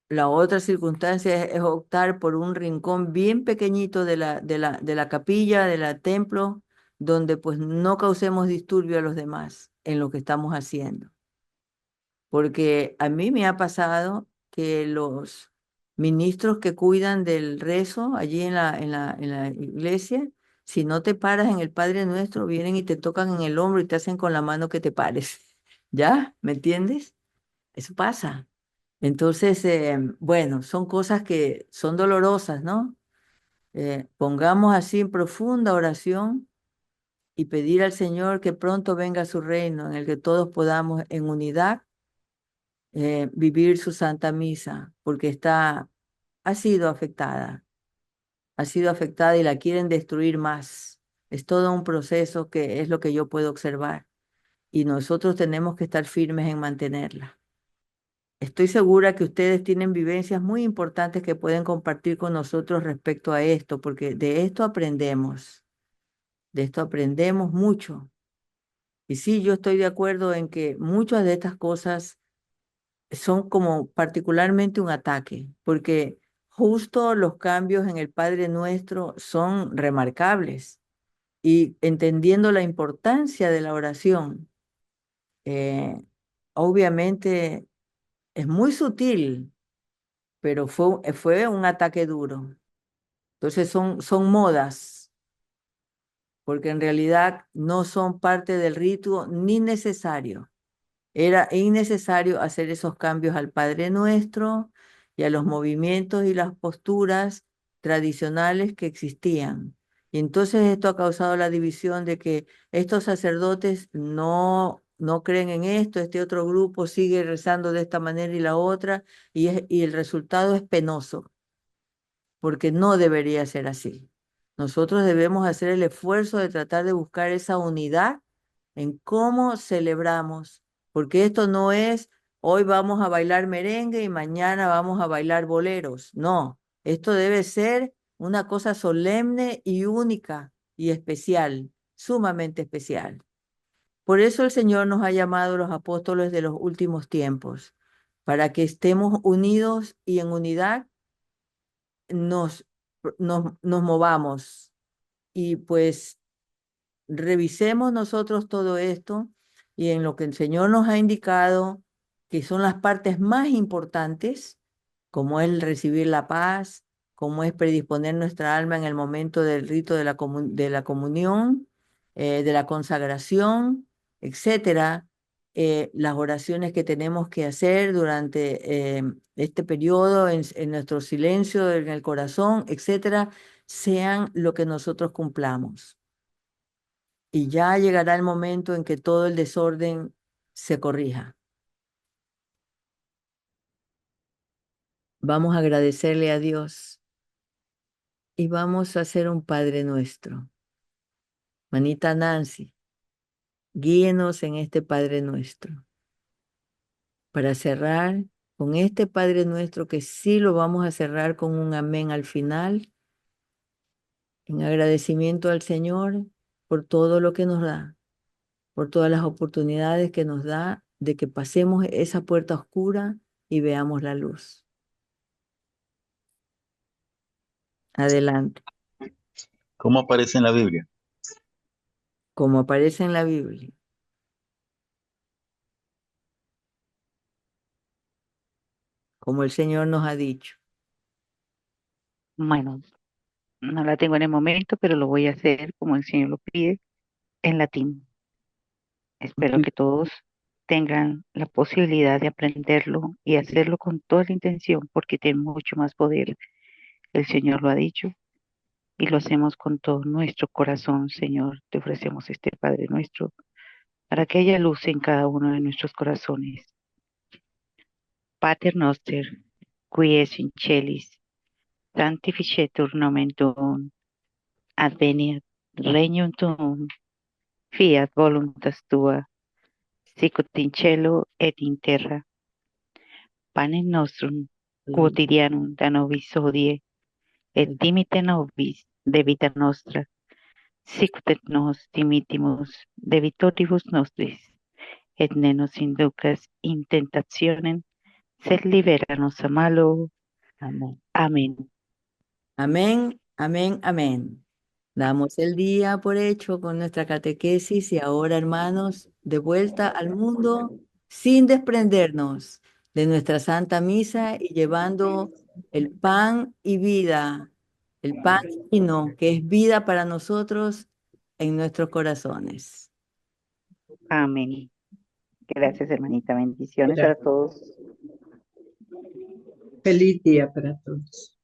S1: la otra circunstancia es optar por un rincón bien pequeñito de la capilla, de la templo, donde pues no causemos disturbio a los demás en lo que estamos haciendo. Porque a mí me ha pasado que los ministros que cuidan del rezo allí en la iglesia, si no te paras en el Padre Nuestro, vienen y te tocan en el hombro y te hacen con la mano que te pares. ¿Ya? ¿Me entiendes? Eso pasa. Entonces, bueno, son cosas que son dolorosas, ¿no? Pongamos así en profunda oración y pedir al Señor que pronto venga su reino en el que todos podamos en unidad vivir su Santa Misa, porque ha sido afectada y la quieren destruir más. Es todo un proceso que es lo que yo puedo observar y nosotros tenemos que estar firmes en mantenerla. Estoy segura que ustedes tienen vivencias muy importantes que pueden compartir con nosotros respecto a esto, porque de esto aprendemos mucho. Y sí, yo estoy de acuerdo en que muchas de estas cosas son como particularmente un ataque, porque justo los cambios en el Padre Nuestro son remarcables y entendiendo la importancia de la oración, eh, obviamente es muy sutil, pero fue un ataque duro. Entonces son modas, porque en realidad no son parte del rito ni necesario. Era innecesario hacer esos cambios al Padre Nuestro y a los movimientos y las posturas tradicionales que existían. Y entonces esto ha causado la división de que estos sacerdotes no creen en esto, este otro grupo sigue rezando de esta manera y la otra, y el resultado es penoso, porque no debería ser así. Nosotros debemos hacer el esfuerzo de tratar de buscar esa unidad en cómo celebramos, porque esto no es hoy vamos a bailar merengue y mañana vamos a bailar boleros. No, esto debe ser una cosa solemne y única y especial, sumamente especial. Por eso el Señor nos ha llamado los apóstoles de los últimos tiempos, para que estemos unidos y en unidad nos, nos movamos. Y pues revisemos nosotros todo esto y en lo que el Señor nos ha indicado, que son las partes más importantes, como es el recibir la paz, como es predisponer nuestra alma en el momento del rito de de la comunión, de la consagración, etcétera, las oraciones que tenemos que hacer durante este periodo en nuestro silencio, en el corazón, etcétera, sean lo que nosotros cumplamos. Y ya llegará el momento en que todo el desorden se corrija. Vamos a agradecerle a Dios y vamos a hacer un Padre Nuestro. Manita Nancy, guíenos en este Padre Nuestro. Para cerrar con este Padre Nuestro, que sí lo vamos a cerrar con un amén al final, en agradecimiento al Señor por todo lo que nos da, por todas las oportunidades que nos da de que pasemos esa puerta oscura y veamos la luz. Adelante,
S6: ¿Cómo aparece en la Biblia?
S1: como aparece en la Biblia, como el Señor nos ha dicho.
S2: Bueno, no la tengo en el momento, pero lo voy a hacer como el Señor lo pide, en latín. Espero que todos tengan la posibilidad de aprenderlo y hacerlo con toda la intención, porque tiene mucho más poder. El Señor lo ha dicho y lo hacemos con todo nuestro corazón, Señor. Te ofrecemos este Padre nuestro para que haya luz en cada uno de nuestros corazones. Pater noster, qui es in celis, sanctificetur nomen tuum, adveniat regnum tuum, fiat voluntas tua, sicut in cielo et in terra. Panem nostrum quotidianum da nobis hodie, et dimite nobis debita nostra, sicut et nos dimittimus debitoribus nostris, et ne nos inducas in tentationem, sed libera nos a malo.
S1: Amén.
S2: Amén.
S1: Amén, amén, amén. Damos el día por hecho con nuestra catequesis y ahora, hermanos, de vuelta al mundo sin desprendernos de nuestra Santa Misa y llevando el pan y vida, el pan divino que es vida para nosotros en nuestros corazones.
S2: Amén. Gracias, hermanita. Bendiciones
S7: Gracias.
S2: a todos.
S7: Feliz día para todos.